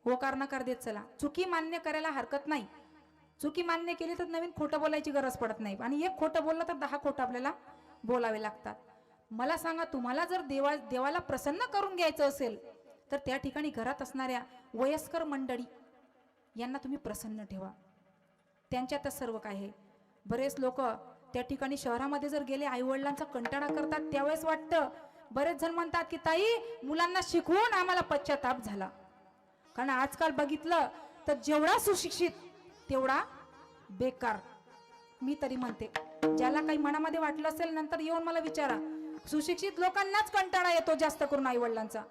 होकार नकार देत चला. चुकी मान्य करायला हरकत नाही. चुकी मान्य केली तर नवीन खोटं बोलायची गरज पडत नाही, आणि एक खोटं बोललं तर 10 खोटं आपल्याला बोलावे लागतात. मला सांगा, तुम्हाला जर देवाला प्रसन्न करून घ्यायचं असेल तर त्या ठिकाणी घरात असणाऱ्या वयस्कर मंडळी यांना तुम्ही प्रसन्न ठेवा. त्यांच्यातच सर्व काय आहे. बरेच लोक त्या ठिकाणी शहरामध्ये जर गेले, आईवडिलांचा कंटाळा करतात, त्यावेळेस वाटतं, बरेच जण म्हणतात की ताई मुलांना शिकवून आम्हाला पश्चाताप झाला. कारण आजकाल बघितलं तर जेवढा सुशिक्षित तेवढा बेकार. मी तरी म्हणते, ज्याला काही मनामध्ये वाटलं असेल नंतर येऊन मला विचारा. सुशिक्षित लोकांनाच कंटाळा येतो जास्त करून आईवडिलांचा.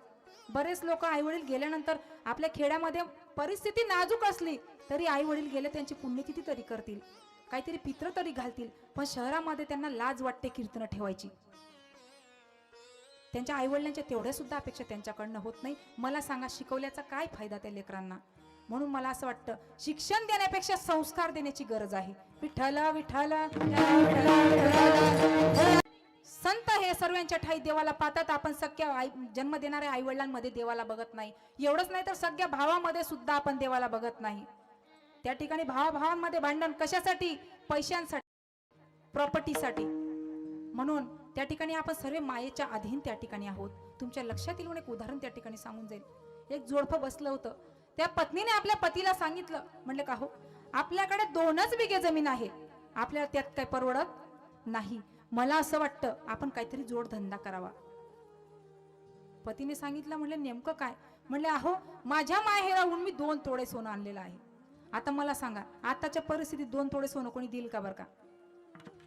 बरेच लोक आईवडील गेल्यानंतर, आपल्या खेड्यामध्ये परिस्थिती नाजूक असली तरी आईवडील गेले त्यांची पुण्यतिथी तरी करतील, काहीतरी पित्र तरी घालतील. पण शहरामध्ये त्यांना लाज वाटते कीर्तन ठेवायची. त्यांच्या आईवडिलांच्या तेवढ्या सुद्धा अपेक्षा त्यांच्याकडनं होत नाही. मला सांगा, शिकवल्याचा काय फायदा त्या लेकरांना? म्हणून मला असं वाटतं, शिक्षण देण्यापेक्षा संस्कार देण्याची गरज आहे. विठ्ठल विठ्ठल संत हे सर्वांच्या ठाई देवाला पाहतात. आपण सख्या जन्म देणाऱ्या आई वडिलांमध्ये देवाला बघत नाही. एवढंच नाही तर सगळ्या भावामध्ये सुद्धा आपण देवाला बघत नाही. त्या ठिकाणी भावाभावांमध्ये भांडण कशासाठी? पैशांसाठी, प्रॉपर्टीसाठी. म्हणून त्या ठिकाणी आपण सर्व मायेच्या अधीन त्या ठिकाणी आहोत. तुमच्या लक्षात येईल एक उदाहरण त्या ठिकाणी सांगून जाईल. एक जोडपं बसलं होतं. त्या पत्नीने आपल्या पतीला सांगितलं, म्हणलं का हो, आपल्याकडे 2च बिघे जमीन आहे, आपल्याला त्यात काय परवडत नाही. मला असं वाटतं आपण काहीतरी जोडधंदा करावा. पतीने सांगितलं. म्हणले नेमकं काय? म्हणले अहो, माझ्या माहेराहून मी 2 तोडे सोनं आणलेलं आहे. आता मला सांगा, आताच्या परिस्थितीत 2 तोडे सोनं कोणी देईल का? बरं का,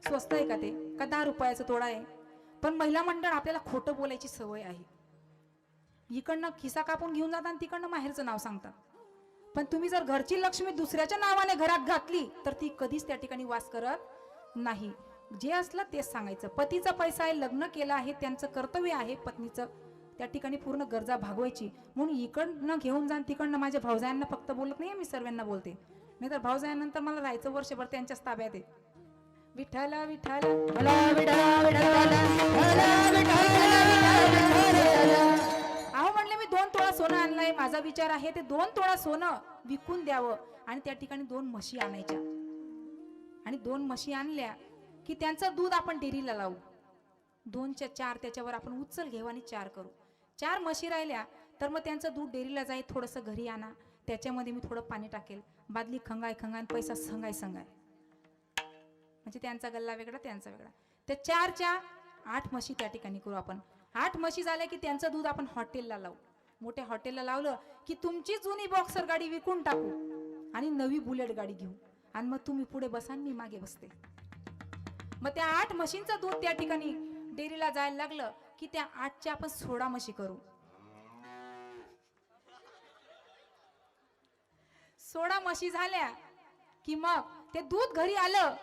स्वस्त आहे का ते? का 10 रुपयाचा तोडा आहे? पण महिला मंडळ आपल्याला खोटं बोलायची सवय आहे. इकडनं खिसा कापून घेऊन जातात आणि तिकडनं माहेरचं नाव सांगतात. पण तुम्ही जर घरची लक्ष्मी दुसऱ्याच्या नावाने घरात घातली तर ती कधीच त्या ठिकाणी वास करत नाही. जे असलं तेच सांगायचं. पतीचा पैसा आहे, लग्न केलं आहे, त्यांचं कर्तव्य आहे पत्नीचं त्या ठिकाणी पूर्ण गरजा भागवायची. म्हणून इकडनं घेऊन जाण, तिकडनं माझ्या भाऊजायांना फक्त बोलत नाही, मी सर्वांना बोलते. नाही तर भाऊजायांनंतर मला राहायचं वर्षभर त्यांच्याच ताब्यात आहे. विठ्ठल विठ्ठल अहो, म्हणले मी 2 तोळा सोनं आणलंय. माझा विचार आहे ते 2 तोळा सोनं विकून द्यावं आणि त्या ठिकाणी 2 म्हशी आणायच्या. आणि 2 म्हशी आणल्या की त्यांचं दूध आपण डेअरीला लावू. 2च्या 4 त्याच्यावर आपण उचल घेऊ आणि 4 करू. 4 म्हशी राहिल्या तर मग त्यांचं दूध डेअरीला जाईल. थोडंसं घरी आणा, त्याच्यामध्ये मी थोडं पाणी टाकेल, बादली खंगाय खंगाय, पैसा संगाय संगाय. म्हणजे त्यांचा गल्ला वेगळा, त्यांचा वेगळा. त्या 4च्या 8 म्हशी त्या ठिकाणी करू आपण. 8 म्हशी झाल्या की त्यांचं दूध आपण हॉटेलला लावू. मोठ्या हॉटेलला लावलं की तुमची जुनी बॉक्सर गाडी विकून टाकू आणि नवी बुलेट गाडी घेऊ. आणि मग तुम्ही पुढे बसा, मी मागे बसते. मग त्या 8 म्हशींचं दूध त्या ठिकाणी डेअरीला जायला लागलं की त्या 8च्या आपण 16 म्हशी करू. 16 म्हशी झाल्या की मग ते दूध घरी आलं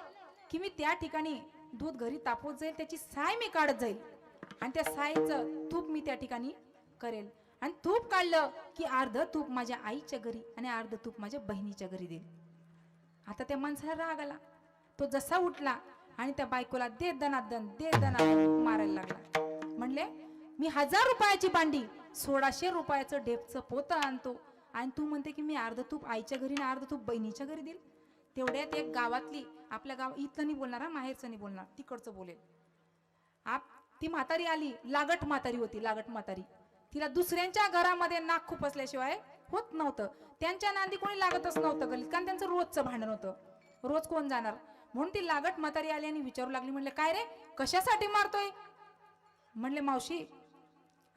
की मी त्या ठिकाणी दूध घरी तापवत जाईल, त्याची साय मी काढत जाईल आणि त्या सायचं तूप मी त्या ठिकाणी करेल. आणि तूप काढलं की अर्ध तूप माझ्या आईच्या घरी आणि अर्ध तूप माझ्या बहिणीच्या घरी देईल. आता त्या माणसाला राग आला. तो जसा उठला आणि त्या बायकोला दे दनादन मारायला लागला. म्हणले मी 1000 रुपयाची भांडी 1600 रुपयाचं ढेपचं पोतं आणतो आणि तू म्हणते की मी अर्ध तूप आईच्या घरी ना अर्ध तूप बहिणीच्या घरी देईल. तेवढ्यात एक गावातली, आपल्या गाव इथलं नाही बोलणार, माहेरचं नाही बोलणार, तिकडचं बोलेल, ती म्हातारी आली. लागट म्हातारी होती, लागट म्हातारी. तिला दुसऱ्यांच्या घरामध्ये नाक खुपसल्याशिवाय होत नव्हतं. त्यांच्या नांदी कोणी लागतच नव्हतं गल्लीत, कारण त्यांचं रोजचं भांडण होतं. रोज कोण जाणार म्हणून ती लागट म्हातारी आली आणि विचारू लागली. म्हणले काय रे, कशासाठी मारतोय? म्हणले मावशी,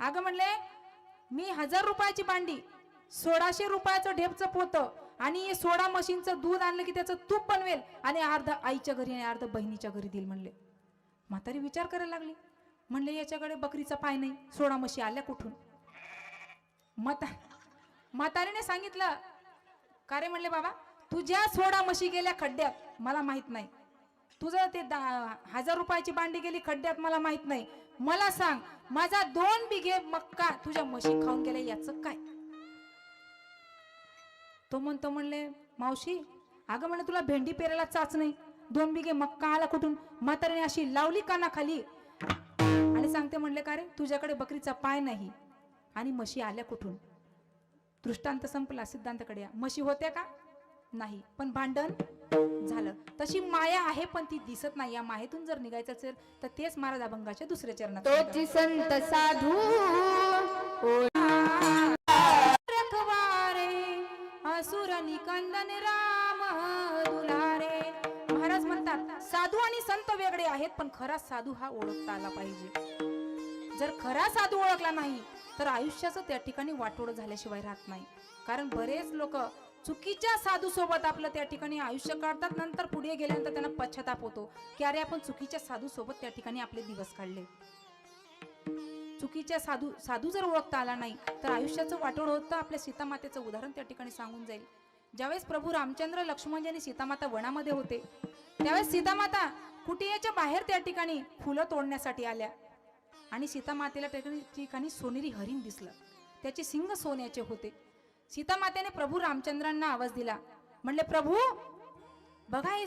अगं म्हणले मी 1000 रुपयाची भांडी, 1600 रुपयाचं ढेपचं पोतं आणि सोडा मशीनचं दूध आणलं की त्याचं तूप बनवेल आणि अर्ध आईच्या घरी आणि अर्ध बहिणीच्या घरी देईल. म्हणले म्हातारी विचार करायला लागली. म्हणले याच्याकडे बकरीचा पाय नाही, सोडा मशी आल्या कुठून? म्हातारीने सांगितलं, का रे? म्हणले बाबा, तुझ्या सोडा मशी गेल्या खड्ड्यात, मला माहित नाही. तुझं ते 1000 रुपयाची भांडी गेली खड्ड्यात, मला माहित नाही. मला सांग, माझा 2 बिघे मक्का तुझ्या म्हशी खाऊन गेल्या, याचं काय? तो म्हणतो, म्हणले मावशी, अगं म्हणे तुला भेंडी पेरायला चाच नाही, 2 बिघे मक्का आला कुठून? म्हातारीने अशी लावली कानाखाली आणि सांगते, म्हणले का रे, तुझ्याकडे बकरीचा पाय नाही आणि म्हशी आल्या कुठून? दृष्टांत संपला, सिद्धांताकडे या. म्हशी होत्या का? नाही, पण भांडण झालं. तशी माया आहे पण ती दिसत नाही. या मायेतून जर निघायचं असेल तर तेच महाराज अभंगाच्या दुसऱ्या चरणात. तोची संत साधू रखवारे असुर निकंदन राम दुलारे. महाराज म्हणतात साधू आणि संत वेगळे आहेत, पण खरा साधू हा ओळखता आला पाहिजे. जर खरा साधू ओळखला नाही तर आयुष्याचं त्या ठिकाणी वाटोळं झाल्याशिवाय राहत नाही. कारण बरेच लोक चुकीच्या साधू सोबत आपलं त्या ठिकाणी आयुष्य काढतात, नंतर पुढे गेल्यानंतर त्यांना पश्चाताप होतो की अरे आपण चुकीच्या साधू सोबत त्या ठिकाणी आपले दिवस काढले. चुकीच्या साधू जर ओळखता आला नाही तर आयुष्याचं वाटोळ होतं. आपल्या सीतामातेचं उदाहरण त्या ठिकाणी सांगून जाईल. ज्यावेळेस प्रभू रामचंद्र लक्ष्मण यांनी सीतामाता वनामध्ये होते त्यावेळेस सीतामाता कुटियाच्या बाहेर त्या ठिकाणी फुलं तोडण्यासाठी आल्या आणि सीतामातेला त्या ठिकाणी सोनेरी हरिण दिसलं. त्याचे शिंग सोन्याचे होते. सीतामातेने प्रभू रामचंद्रांना आवाज दिला. म्हणले प्रभू बघा हे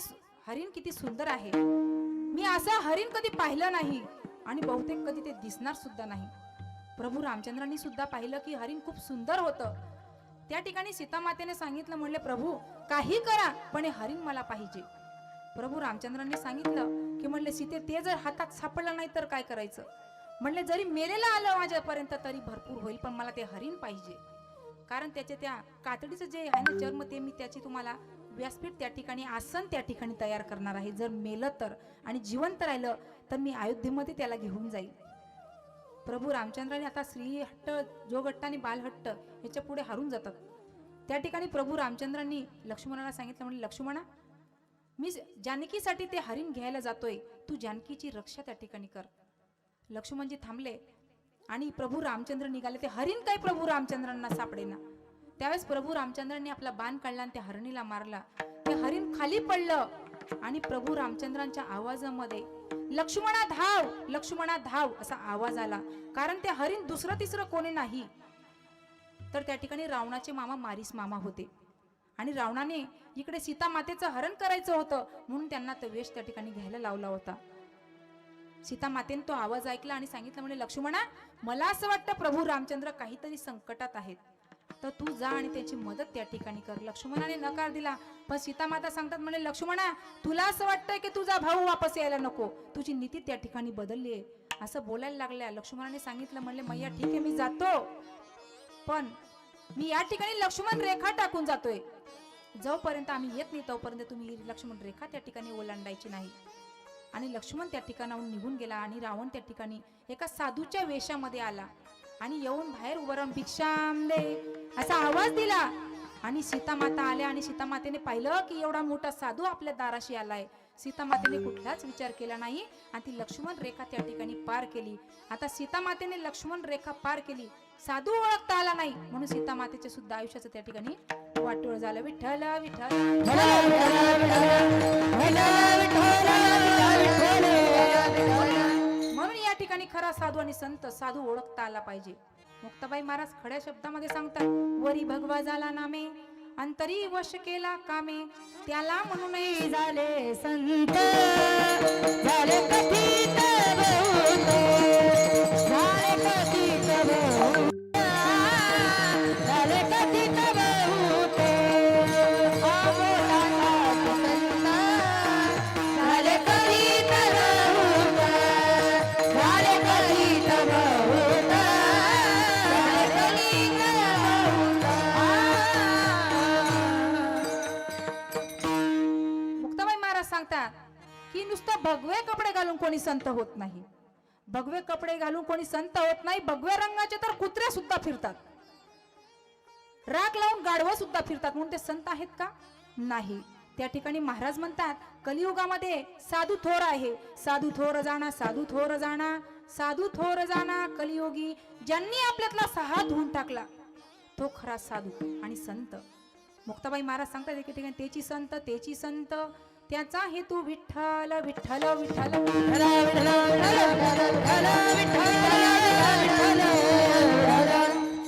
हरिण किती सुंदर आहे. मी असं हरिण कधी पाहिलं नाही आणि बहुतेक कधी ते दिसणार सुद्धा नाही. प्रभू रामचंद्रांनी सुद्धा पाहिलं की हरिण खूप सुंदर होतं. त्या ठिकाणी सीतामातेने सांगितलं, म्हणले प्रभू काही करा पण हे हरिण मला पाहिजे. प्रभू रामचंद्रांनी सांगितलं की म्हणले सीते ते जर हातात सापडलं नाही तर काय करायचं? म्हणले जरी मेलेलं आलं माझ्यापर्यंत तरी भरपूर होईल, पण मला ते हरिण पाहिजे. कारण त्याचे त्या कातडीचं जे आहे ना चर्म, ते मी त्याची तुम्हाला व्यासपीठ त्या ठिकाणी आसन त्या ठिकाणी तयार करणार आहे. जर मेलं तर आणि जिवंत राहिलं तर मी अयोध्येमध्ये त्याला घेऊन जाईल. प्रभू रामचंद्राने आता श्रीहट्ट जोगट्ट आणि बालहट्ट याच्या पुढे हारून जातात. त्या ठिकाणी प्रभू रामचंद्रांनी लक्ष्मणाला सांगितलं, म्हणजे लक्ष्मणा मी जानकीसाठी ते हरिण घ्यायला जातोय, तू जानकीची रक्षा त्या ठिकाणी कर. लक्ष्मणजी थांबले आणि प्रभू रामचंद्र निघाले. ते हरिण काही प्रभू रामचंद्रांना सापडेना. त्यावेळेस प्रभू रामचंद्रांनी आपला बाण काढला आणि त्या हरणीला मारला. ते हरिण खाली पडलं आणि प्रभू रामचंद्रांच्या आवाजामध्ये लक्ष्मणा धाव, लक्ष्मणा धाव असा आवाज आला. कारण ते हरिण दुसरं तिसरं कोणी नाही तर त्या ठिकाणी रावणाचे मामा मारीस मामा होते आणि रावणाने इकडे सीता मातेचं हरण करायचं होतं म्हणून त्यांना तो वेश त्या ठिकाणी घ्यायला लावला होता. सीता मातेने तो आवाज ऐकला आणि सांगितलं, म्हणजे लक्ष्मणा मला असं वाटतं प्रभू रामचंद्र काहीतरी संकटात आहेत, तर तू जा आणि त्याची मदत त्या ठिकाणी कर. लक्ष्मणाने नकार दिला. पण सीता माता सांगतात, म्हणजे लक्ष्मणा तुला असं वाटतंय की तुझा भाऊ वापस यायला नको, तुझी नीती त्या ठिकाणी बदलली आहे असं बोलायला लागल्या. लक्ष्मणाने सांगितलं, म्हणले मैया ठीक आहे मी जातो, पण मी या ठिकाणी लक्ष्मण रेखा टाकून जातोय. जोपर्यंत आम्ही येत नाही तोपर्यंत तुम्ही लक्ष्मण रेखा त्या ठिकाणी ओलांडायची नाही. आणि लक्ष्मण त्या ठिकाणाहून निघून गेला आणि रावण त्या ठिकाणी एका साधूच्या वेशामध्ये आला आणि येऊन बाहेर उभं राहून भिक्षाम दे असा आवाज दिला. आणि सीतामाता आल्या आणि सीतामातेने पाहिलं की एवढा मोठा साधू आपल्या दाराशी आलाय. सीतामातेने कुठलाच विचार केला नाही आणि ती लक्ष्मण रेखा त्या ठिकाणी पार केली. आता सीतामातेने लक्ष्मण रेखा पार केली, साधू ओळखता आला नाही म्हणून सीतामातेचे सुद्धा आयुष्याचं त्या ठिकाणी वाटोळ झालं. विठ्ठल विठ्ठल म्हणून या ठिकाणी खरा साधू आणि संत साधू ओळखता आला पाहिजे. मुक्ताबाई महाराज खड्या शब्दामध्ये सांगतात, वरी भगवा झाला नामे अंतरी वश केला कामे, त्याला म्हणून झाले संत झाले कथित बहुत, झाले कथित बहुत. की नुसतं भगवे कपडे घालून कोणी संत होत नाही. भगवे कपडे घालून कोणी संत होत नाही. भगव्या रंगाचे तर कुत्रे सुद्धा फिरतात, राग लावून गाढवं सुद्धा फिरतात, म्हणून ते संत आहेत का? नाही. त्या ठिकाणी महाराज म्हणतात कलियुगामध्ये साधू थोर आहे. साधू थोर जाणा, साधू थोर जाणा, साधू थोर जाणा कलियोगी. ज्यांनी आपल्यातला सहा धुवून टाकला तो खरा साधू आणि संत. मुक्ताबाई महाराज सांगतात एके ठिकाणी तेची संत, तेची संत, त्याचा हेतू विठ्ठल विठ्ठल विठ्ठल.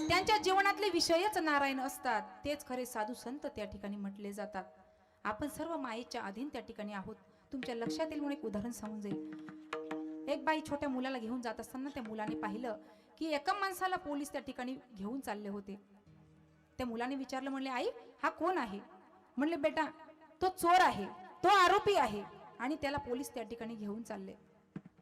त्यांच्या जीवनातले विषयच नारायण असतात. तेच खरे साधू संत त्या ठिकाणी म्हटले जातात. आपण सर्व मायेच्या अधीन त्या ठिकाणी आहोत. तुमच्या लक्षात येईल म्हणून एक उदाहरण सांगून जाईल. एक बाई छोट्या मुलाला घेऊन जात असताना त्या मुलाने पाहिलं की एका माणसाला पोलीस त्या ठिकाणी घेऊन चालले होते. त्या मुलाने विचारलं, म्हणले आई हा कोण आहे? म्हणले बेटा तो चोर आहे, तो आरोपी आहे आणि त्याला पोलीस त्या ठिकाणी घेऊन चालले.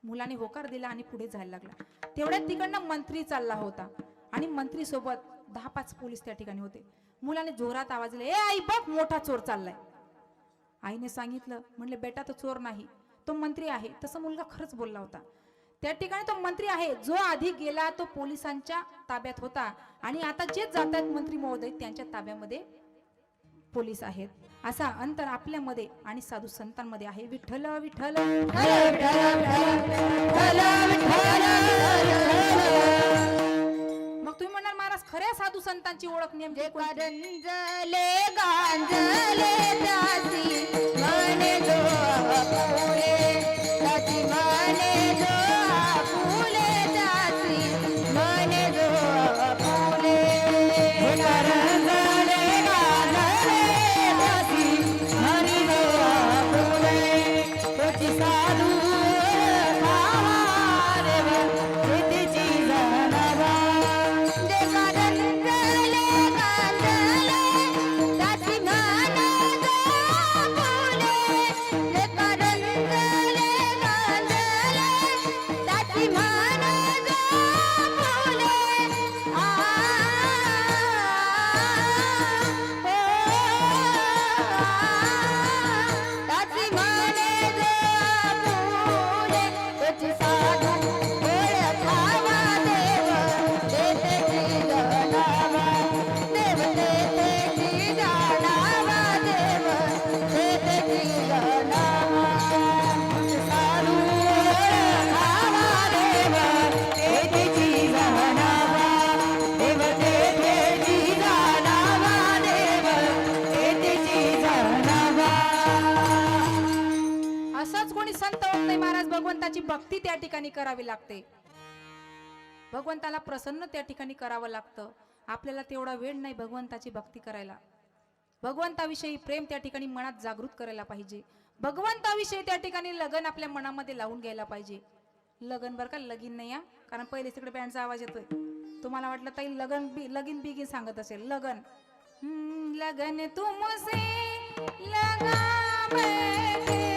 मुलाने होकार दिला आणि पुढे जायला लागला. तेवढ्यात तिकडनं मंत्री चालला होता आणि मंत्री सोबत 10-5 पोलीस त्या ठिकाणी होते. मुलाने जोरात आवाज दिला, ए आई बघ मोठा चोर चाललाय. आईने सांगितलं, म्हणले बेटा तो चोर नाही, तो मंत्री आहे. तसं मुलगा खरंच बोलला होता. त्या ठिकाणी तो मंत्री आहे. जो आधी गेला तो पोलिसांच्या ताब्यात होता आणि आता जे जात आहेत मंत्री महोदय त्यांच्या ताब्यामध्ये पोलीस आहेत. असा अंतर आपल्यामध्ये आणि साधू संतांमध्ये आहे. विठ्ठल विठ्ठल मग तुम्ही म्हणाल महाराज खऱ्या साधू संतांची ओळख नेमकी कोणती? रंजले गांजले त्याची मने जो आपुले, त्याची मने जो आपुले, त्याची मने जो आपुले. रंजले गांजले त्याची मने जो आपुले, त्याची साधू भगवंताची भक्ती त्या ठिकाणी करावी लागते. भगवंताला प्रसन्न त्या ठिकाणी करावं लागतं. आपल्याला तेवढा वेळ नाही भगवंताची भक्ती करायला. भगवंताविषयी प्रेम त्या ठिकाणी मनात जागृत करायला पाहिजे. भगवंताविषयी त्या ठिकाणी लगन आपल्या मनामध्ये लावून घ्यायला पाहिजे. लगन बरं का, लगीन नाही या, कारण पहिले तिकडे बँडचा आवाज येतोय. तुम्हाला वाटलं ताई लगीन बिगीन सांगत असेल. लगन लगन तुमसे लगा मैं